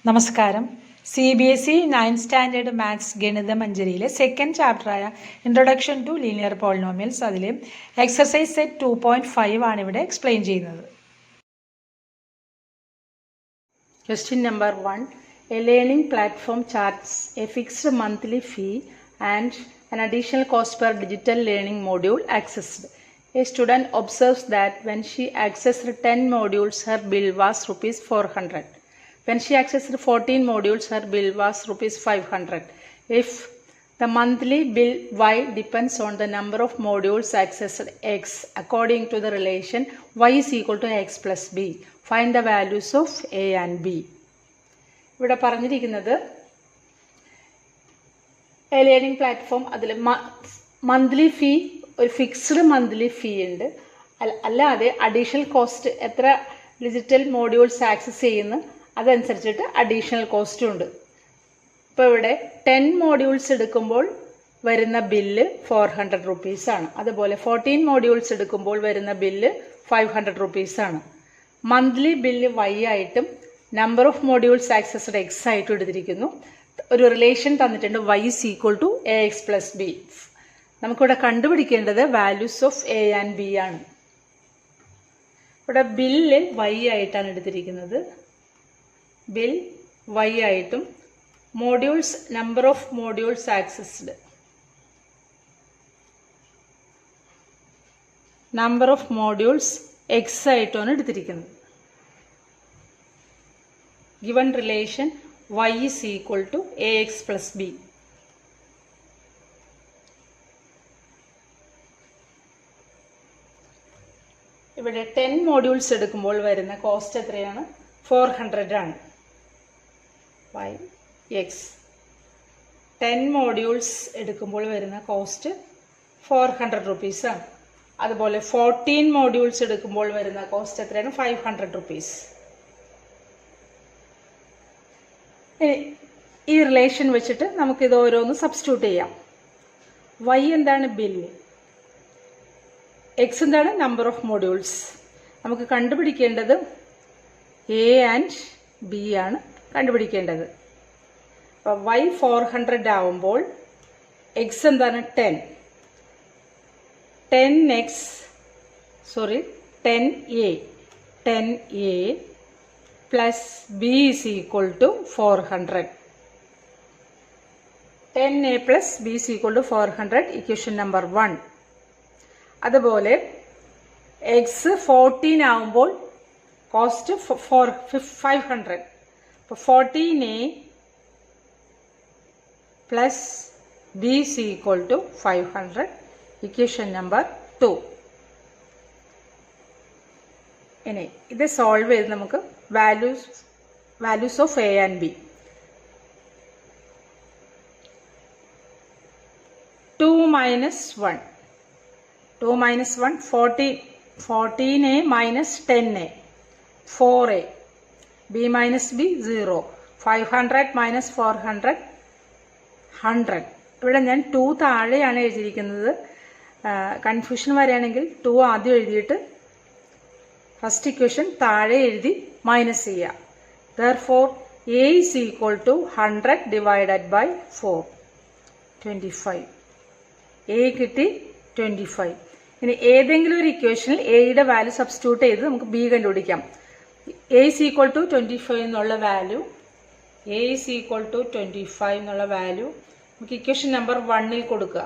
നമസ്കാരം. CBSE 9th standard maths ഗണിത മഞ്ജരിയിലെ സെക്കൻഡ് ചാപ്റ്ററായ ഇൻട്രൊഡക്ഷൻ ടു ലീനിയർ പോളിനോമിയൽസ് അതിലെ എക്സർസൈസ് സെറ്റ് 2.5 ആണ് ഇവിടെ എക്സ്പ്ലെയിൻ ചെയ്യുന്നത്. Question number 1. A learning platform charges a fixed monthly fee and an additional cost per digital learning module accessed. A student observes that when she accessed 10 modules, her bill was ₹400. When she accessed 14 modules, her bill was ₹500. If the monthly bill Y depends on the number of modules accessed X, according to the relation Y is equal to X plus B, find the values of A and B. ഇവിടെ പറഞ്ഞിരിക്കുന്നത് A learning platform അതിൽ monthly ഫീ ഒരു fixed monthly ഫീ ഉണ്ട്, അല്ലാതെ additional cost എത്ര digital modules access ചെയ്യുന്നു അതനുസരിച്ചിട്ട് additional കോസ്റ്റും ഉണ്ട്. ഇപ്പോൾ ഇവിടെ 10 മോഡ്യൂൾസ് എടുക്കുമ്പോൾ വരുന്ന ബില്ല് ₹400 ആണ്. അതുപോലെ 14 മോഡ്യൂൾസ് എടുക്കുമ്പോൾ വരുന്ന ബില്ല് ₹500 ആണ്. മന്ത്ലി ബില്ല് Y ആയിട്ടും number of modules accessed X ആയിട്ടും എടുത്തിരിക്കുന്നു. ഒരു റിലേഷൻ തന്നിട്ടുണ്ട് Y is equal to AX plus B. നമുക്കിവിടെ കണ്ടുപിടിക്കേണ്ടത് values of A and B ആണ്. ഇവിടെ ബില്ല് Y ആയിട്ടാണ് എടുത്തിരിക്കുന്നത്. ബിൽ Y ആയിട്ടും modules number of modules accessed number of modules X ആയിട്ടാണ് എടുത്തിരിക്കുന്നത്. Given relation Y is equal to AX plus B. ഇവിടെ 10 മോഡ്യൂൾസ് എടുക്കുമ്പോൾ വരുന്ന കോസ്റ്റ് എത്രയാണ്? 400 ആണ്. Y X 10 മോഡ്യൂൾസ് എടുക്കുമ്പോൾ വരുന്ന കോസ്റ്റ് ₹400 ആണ്. അതുപോലെ 14 മോഡ്യൂൾസ് എടുക്കുമ്പോൾ വരുന്ന കോസ്റ്റ് എത്രയാണ്? ₹500. ഈ റിലേഷൻ വെച്ചിട്ട് നമുക്കിത് ഓരോന്ന് സബ്സ്റ്റിറ്റ്യൂട്ട് ചെയ്യാം. Y എന്താണ്? ബില്ല്. X എന്താണ്? Number of modules. നമുക്ക് കണ്ടുപിടിക്കേണ്ടത് A ആൻഡ് B ആണ് കണ്ടുപിടിക്കേണ്ടത്. അപ്പോൾ Y 400 ആവുമ്പോൾ X എന്താണ്? 10A plus B is equal to 400. 10A plus B is equal to 400, equation number 1. അതുപോലെ X 14 ആവുമ്പോൾ കോസ്റ്റ് 500. അപ്പോൾ 14A plus B is equal to 500, equation number 2. ഇനി ഇത് സോൾവ് ചെയ്ത് നമുക്ക് values of A and B. 2 minus 1 14A minus 10A 4A. B minus B 0. 500 minus 400 100. ഇവിടെ ഞാൻ 2 താഴെയാണ് എഴുതിയിരിക്കുന്നത്. കൺഫ്യൂഷൻ വരികയാണെങ്കിൽ 2 ആദ്യം എഴുതിയിട്ട് ഫസ്റ്റ് ഇക്വേഷൻ താഴെ എഴുതി മൈനസ് ചെയ്യുക. Therefore A is equal to 100 divided by 4, 25. A കിട്ടി 25. ഇനി ഏതെങ്കിലും ഒരു ഇക്വേഷനിൽ എയുടെ വാല്യൂ സബ്സ്റ്റിറ്റ്യൂട്ട് ചെയ്ത് നമുക്ക് B കണ്ടുപിടിക്കാം. A is equal to 25 എന്നുള്ള വാല്യൂ നമുക്ക് ഇക്വേഷൻ നമ്പർ 1ൽ കൊടുക്കുക.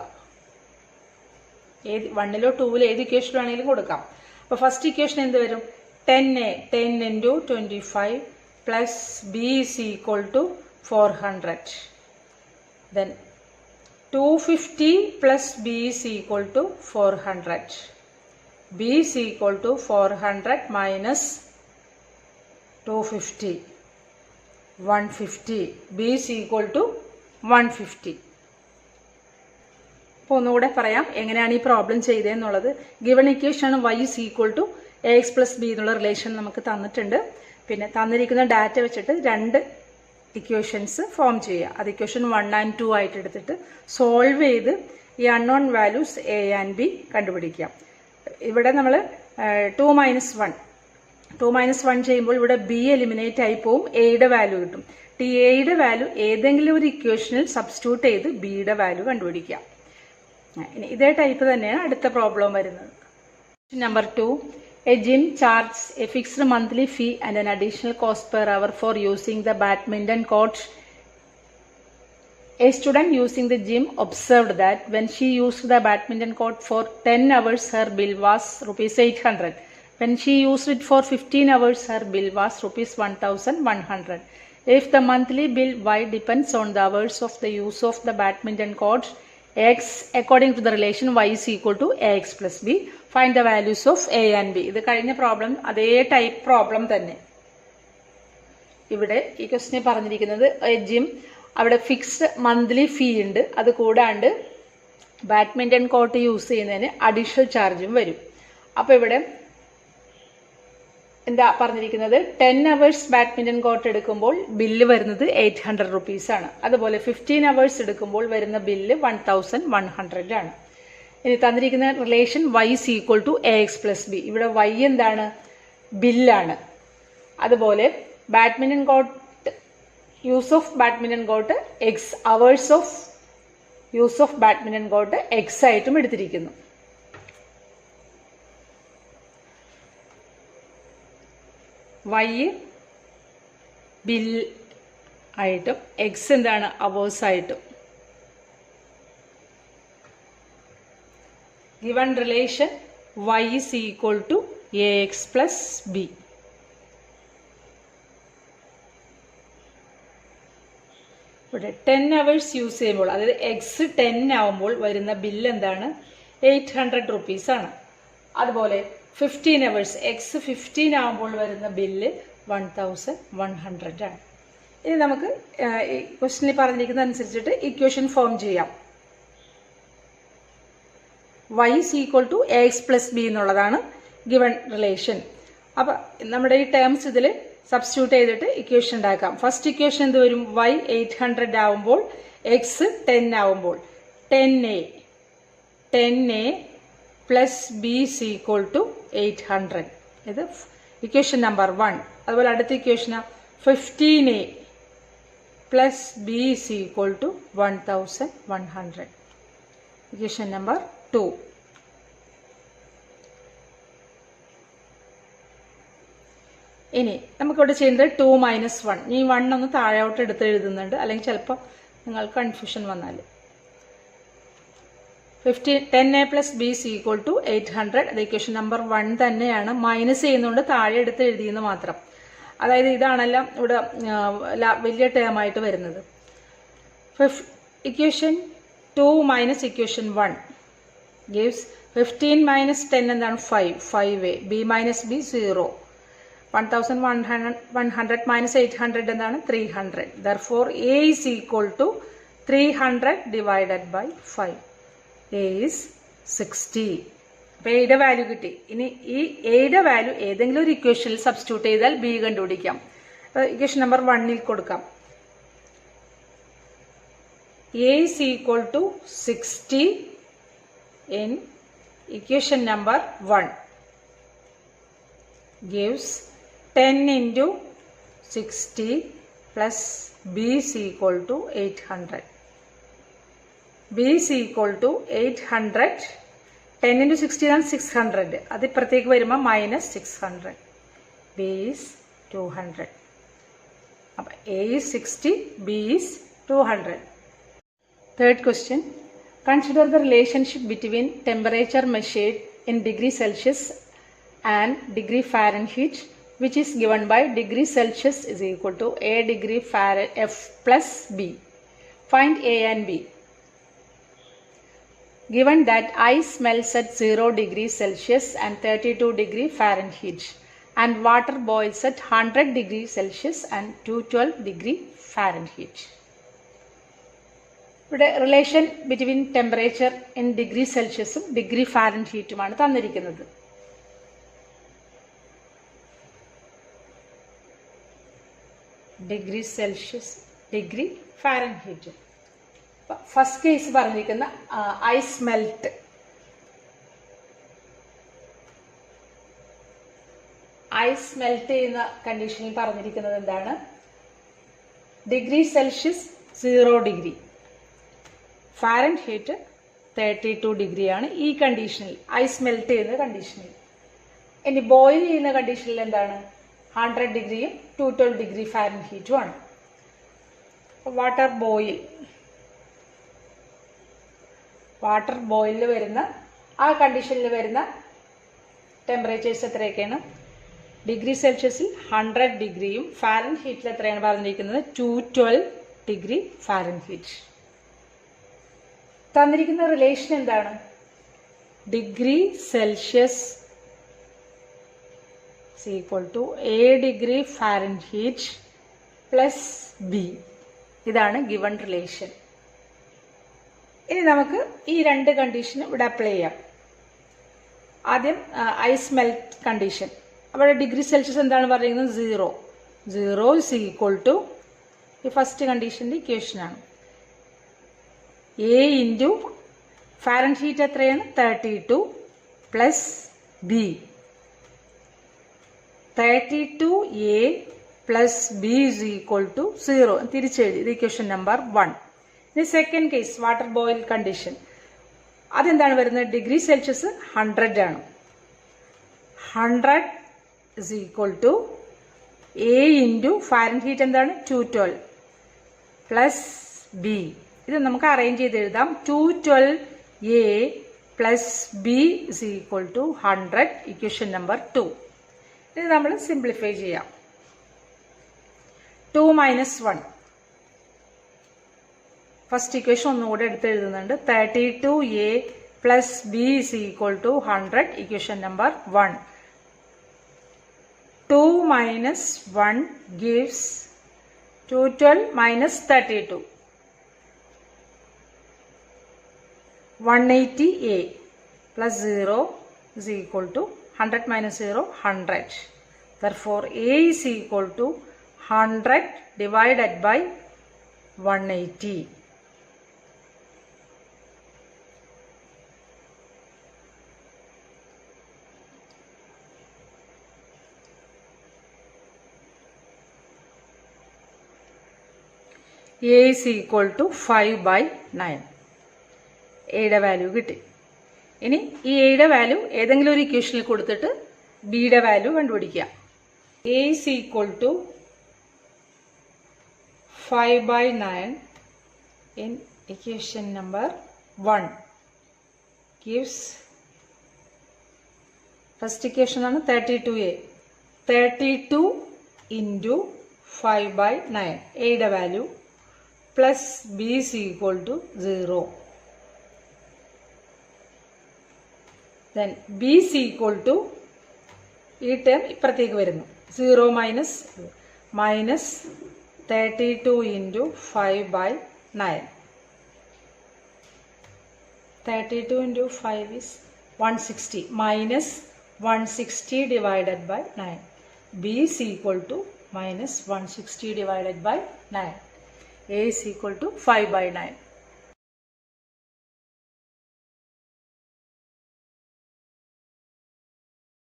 1ലോ 2ലോ ഏത് ഇക്വേഷൻ വേണമെങ്കിലും കൊടുക്കാം. അപ്പോൾ ഫസ്റ്റ് ഇക്വേഷൻ എന്ത് വരും? 10A 10 into 25 plus B is equal to 400. Then 250 plus B is equal to 400. B is equal to 400 minus 250. 150. B is equal to 150. അപ്പോൾ ഒന്നുകൂടെ പറയാം എങ്ങനെയാണ് ഈ പ്രോബ്ലം ചെയ്തതെന്നുള്ളത്. Given equation Y is equal to AX plus B എന്നുള്ള relation നമുക്ക് തന്നിട്ടുണ്ട്. പിന്നെ തന്നിരിക്കുന്ന ഡാറ്റ വെച്ചിട്ട് 2 ഇക്വേഷൻസ് ഫോം ചെയ്യുക. അത് ഇക്വേഷൻ 1 and 2 ആയിട്ട് എടുത്തിട്ട് സോൾവ് ചെയ്ത് ഈ unknown values A and B കണ്ടുപിടിക്കാം. ഇവിടെ നമ്മൾ 2 minus 1 2 - 1 ചെയ്യുമ്പോൾ ഇവിടെ ബി എലിമിനേറ്റ് ആയി പോവും, എയുടെ വാല്യൂ കിട്ടും. എയുടെ വാല്യൂ ഏതെങ്കിലും ഒരു ഇക്വേഷനിൽ സബ്സ്റ്റിറ്റ്യൂട്ട് ചെയ്ത് ബിയുടെ വാല്യൂ കണ്ടുപിടിക്കാം. ഇനി ഇതേ ടൈപ്പ് തന്നെയാണ് അടുത്ത പ്രോബ്ലം വരുന്നത്. Number 2, a gym charges a fixed monthly fee and an additional cost per hour for using the badminton court. A student using the gym observed that when she used the badminton court for 10 hours, her bill was rupees 800. When she used it for 15 hours, her bill was rupees 1100. If the monthly bill Y depends on the hours of the use of the badminton court X, according to the relation Y is equal to AX plus B, find the values of A and B. ഇത് കഴിഞ്ഞ problem അതേ type problem തന്നെ. ഇവിടെ ഈ ക്വസ്റ്റിനെ പറഞ്ഞിരിക്കുന്നത് gym, അവിടെ fixed monthly ഫീ ഉണ്ട്, അത് കൂടാണ്ട് ബാഡ്മിൻ്റൺ കോർട്ട് യൂസ് ചെയ്യുന്നതിന് അഡീഷണൽ ചാർജും വരും. അപ്പോൾ ഇവിടെ എന്താ പറഞ്ഞിരിക്കുന്നത്, 10 hours ബാഡ്മിൻ്റൺ കോർട്ട് എടുക്കുമ്പോൾ ബില്ല് വരുന്നത് 800 rupees ആണ്. അതുപോലെ 15 hours എടുക്കുമ്പോൾ വരുന്ന ബില്ല് 1100 ആണ്. ഇനി തന്നിരിക്കുന്ന relation Y is equal to AX plus B. ഇവിടെ Y എന്താണ്, ബില്ലാണ്. അതുപോലെ badminton court use of badminton court X, hours of use of badminton court X ആയിട്ടും എടുത്തിരിക്കുന്നു. Y ബിൽ ആയിട്ടും X എന്താണ്, അവേഴ്സ് ആയിട്ടും. Given relation Y is equal to AX plus B. ഇവിടെ 10 hours use ചെയ്യുമ്പോൾ, അതായത് X 10 ആവുമ്പോൾ വരുന്ന ബില്ല് എന്താണ്, 800 rupees ആണ്. അതുപോലെ 15 hours X 15 ആവുമ്പോൾ വരുന്ന ബില്ല് 1100 ആണ്. ഇനി നമുക്ക് ക്വസ്റ്റ്യനിൽ പറഞ്ഞിരിക്കുന്ന അനുസരിച്ചിട്ട് ഇക്വേഷൻ ഫോം ചെയ്യാം. Y is equal to AX plus B എന്നുള്ളതാണ് ഗിവൺ റിലേഷൻ. അപ്പം നമ്മുടെ ഈ ടേംസ് ഇതിൽ സബ്സ്റ്റിറ്റ്യൂട്ട് ചെയ്തിട്ട് ഇക്വേഷൻ ഉണ്ടാക്കാം. ഫസ്റ്റ് ഇക്വേഷൻ എന്ത് വരും, Y 800 ആവുമ്പോൾ X 10 ആവുമ്പോൾ 10A plus B is equal to 800. ഇത് ഇക്വേഷൻ നമ്പർ 1. അതുപോലെ അടുത്ത ഇക്വേഷന് 15A plus B is equal to 1100. Equation number 2. ഇനി നമുക്കിവിടെ ചെയ്യുന്നത് 2 - 1. ഈ 1 ഒന്ന് താഴോട്ട് എടുത്ത് എഴുതുന്നുണ്ട്, അല്ലെങ്കിൽ ചിലപ്പോൾ നിങ്ങൾക്ക് കൺഫ്യൂഷൻ വന്നാൽ. 10A plus B is equal to 800. അത് ഇക്വേഷൻ നമ്പർ 1 തന്നെയാണ്. മൈനസ് ചെയ്യുന്നതുകൊണ്ട് താഴെ എടുത്ത് എഴുതിയെന്ന് മാത്രം. അതായത് ഇതാണെല്ലാം ഇവിടെ വലിയ ടേം ആയിട്ട് വരുന്നത്. ഇക്വേഷൻ 2 - ഇക്വേഷൻ 1 gives 15 - 10 എന്താണ്, 5A. B minus B 0. 1100 minus 800 എന്താണ്, 300. Therefore A is equal to 300 divided by 5. A is 60. അപ്പോൾ എയുടെ വാല്യൂ കിട്ടി. ഇനി ഈ എയുടെ വാല്യൂ ഏതെങ്കിലും ഒരു ഇക്വേഷനിൽ സബ്സ്റ്റിറ്റ്യൂട്ട് ചെയ്താൽ ബി കണ്ടുപിടിക്കാം. അപ്പോൾ ഇക്വേഷൻ നമ്പർ 1 കൊടുക്കാം. A is equal to 60 in equation number 1 gives 10 into 60 plus B is equal to 800. B is equal to 800. 10 into 60 ആണ് 600. അത് ഇപ്പുറത്തേക്ക് വരുമ്പോൾ മൈനസ് 600. B is 200. അപ്പം A is 60, B is 200. Third question. Consider the relationship between temperature measured in degree Celsius and degree Fahrenheit, which is given by degree Celsius is equal to A degree F plus B. Find A and B. Given that ice melts at 0 degree Celsius and 32 degree Fahrenheit, and water boils at 100 degree Celsius and 212 degree Fahrenheit. ഇവിടെ relation between temperature in degree സെൽഷ്യസും degree ഫാരൻഹീറ്റുമാണ് തന്നിരിക്കുന്നത്. Degree celsius, degree fahrenheit. First case പറഞ്ഞിരിക്കുന്ന ice melt. Ice melt ചെയ്യുന്ന കണ്ടീഷനിൽ പറഞ്ഞിരിക്കുന്നത് എന്താണ്? Degree Celsius 0 degree, Fahrenheit 32 ഡിഗ്രിയാണ് ഈ കണ്ടീഷനിൽ, ഐസ് മെൽറ്റ് ചെയ്യുന്ന കണ്ടീഷനിൽ. ഇനി ബോയിൽ ചെയ്യുന്ന കണ്ടീഷനിൽ എന്താണ്? 100 ഡിഗ്രിയും 212 ഡിഗ്രി ഫാരൻഹീറ്റും ആണ്. വാട്ടർ ബോയിലിൽ വരുന്ന ആ കണ്ടീഷനിൽ വരുന്ന ടെമ്പറേച്ചേഴ്സ് എത്രയൊക്കെയാണ്? ഡിഗ്രി സെൽഷ്യസിൽ 100 ഡിഗ്രിയും ഫാരൻഹീറ്റിൽ എത്രയാണ് പറഞ്ഞിരിക്കുന്നത്? 212 ഡിഗ്രി ഫാരൻഹീറ്റ്. തന്നിരിക്കുന്ന റിലേഷൻ എന്താണ്? Degree Celsius equal to A degree Fahrenheit plus B. ഇതാണ് ഗിവൺ റിലേഷൻ. ഇനി നമുക്ക് ഈ രണ്ട് കണ്ടീഷനും ഇവിടെ അപ്ലൈ ചെയ്യാം. ആദ്യം ഐസ് മെൽറ്റ് കണ്ടീഷൻ. അവിടെ ഡിഗ്രി സെൽഷ്യസ് എന്താണ് പറയുന്നത്? 0 ഇസ് ഈക്വൽ ടു ഈ ഫസ്റ്റ് കണ്ടീഷൻ്റെ ഇക്വേഷനാണ്. A ഇൻറ്റു ഫാരൻഹീറ്റ് എത്രയാണ്? 32 plus B. 32A plus B is equal to 0 തിരിച്ചെഴുതി. ഇത് ഇക്വേഷൻ നമ്പർ 1. ഇനി second case water boil condition. അതെന്താണ് വരുന്നത്? ഡിഗ്രി സെൽഷ്യസ് 100 ആണ്. 100 is equal to A into Fahrenheit എന്താണ്? 212 പ്ലസ് B. ഇത് നമുക്ക് അറേഞ്ച് ചെയ്ത് എഴുതാം. 212A plus B is equal to 100, equation number 2. ഇത് നമ്മൾ സിംപ്ലിഫൈ ചെയ്യാം. 2 മൈനസ് 1, ഫസ്റ്റ് ഇക്വേഷൻ ഒന്നുകൂടെ എടുത്ത് എഴുതുന്നുണ്ട്. 32A plus B is equal to 100, equation number 1. 2 minus 1 gives 212 minus 32, 180A plus 0 is equal to 100 minus 0, 100. Therefore, A is equal to 100 divided by 180. A is equal to 5 by 9. എയുടെ value കിട്ടി. ഇനി ഈ എയുടെ value ഏതെങ്കിലും ഒരു ഇക്വേഷനിൽ കൊടുത്തിട്ട് ബിയുടെ വാല്യൂ കണ്ടുപിടിക്കുക. A is equal to 5 by 9 in equation number 1 gives, first equation ആണ് 32A. 32 into 5 by 9 എയുടെ value plus B is equal to 0. Then B is equal to, ഈ ടേം ഇപ്പുറത്തേക്ക് വരുന്നു, 0 minus 32 into 5 by 9. 32 into 5 is 160 minus 160 divided by 9. B is equal to minus 160 divided by 9. A is equal to 5 by 9.